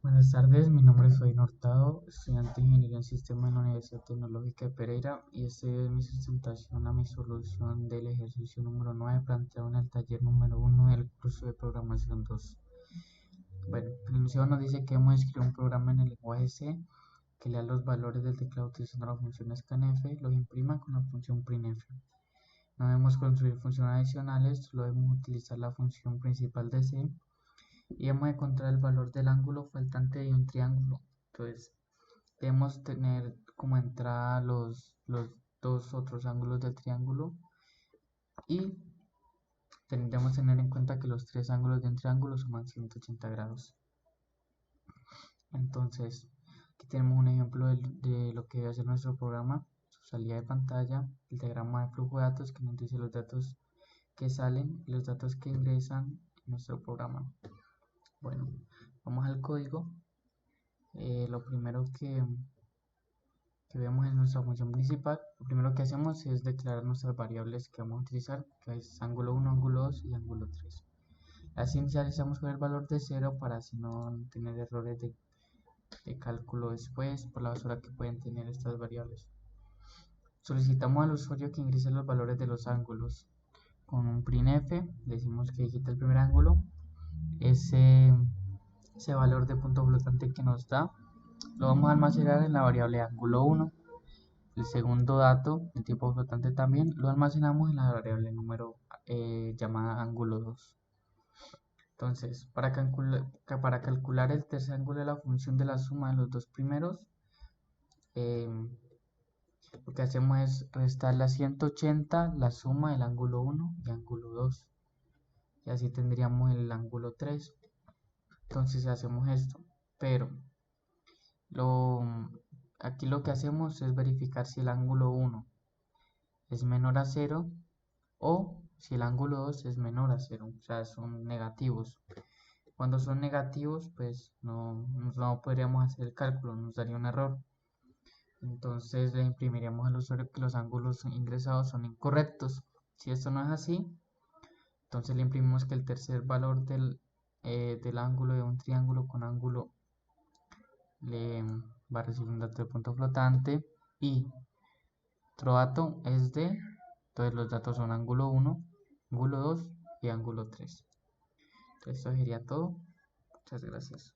Buenas tardes, mi nombre es Fabián Hurtado, estudiante de Ingeniería en Sistemas en la Universidad Tecnológica de Pereira y esta es mi sustentación a mi solución del ejercicio número 9 planteado en el taller número 1 del curso de programación 2. Bueno, el enunciado nos dice que hemos escrito un programa en el lenguaje C que lea los valores del teclado utilizando la función scanf, los imprima con la función printf. No debemos construir funciones adicionales, solo debemos utilizar la función principal de C y hemos de encontrar el valor del ángulo faltante de un triángulo. Entonces, debemos tener como entrada los dos otros ángulos del triángulo y debemos tener en cuenta que los tres ángulos de un triángulo suman 180 grados. Entonces, aquí tenemos un ejemplo de lo que debe hacer nuestro programa, su salida de pantalla, el diagrama de flujo de datos que nos dice los datos que salen y los datos que ingresan en nuestro programa. Bueno, vamos al código. Lo primero que vemos en nuestra función principal, lo primero que hacemos es declarar nuestras variables que vamos a utilizar, que es ángulo 1, ángulo 2 y ángulo 3. Las inicializamos con el valor de 0 para así no tener errores de cálculo después por la basura que pueden tener estas variables. Solicitamos al usuario que ingrese los valores de los ángulos. Con un printf decimos que digita el primer ángulo, ese valor de punto flotante que nos da lo vamos a almacenar en la variable ángulo 1. El segundo dato, de tipo flotante también, lo almacenamos en la variable número llamada ángulo 2. Entonces, para calcular el tercer ángulo de la función de la suma de los dos primeros, lo que hacemos es restar la 180, la suma del ángulo 1 y ángulo 2. Y así tendríamos el ángulo 3. Entonces hacemos esto, pero aquí lo que hacemos es verificar si el ángulo 1 es menor a 0 o si el ángulo 2 es menor a 0, o sea, son negativos. Cuando son negativos, pues no podríamos hacer el cálculo, nos daría un error. Entonces le imprimiríamos al usuario que los ángulos ingresados son incorrectos. Si esto no es así, entonces le imprimimos que el tercer valor del ángulo de un triángulo con ángulo le va a recibir un dato de punto flotante y otro dato es de, entonces los datos son ángulo 1, ángulo 2 y ángulo 3. Entonces eso sería todo. Muchas gracias.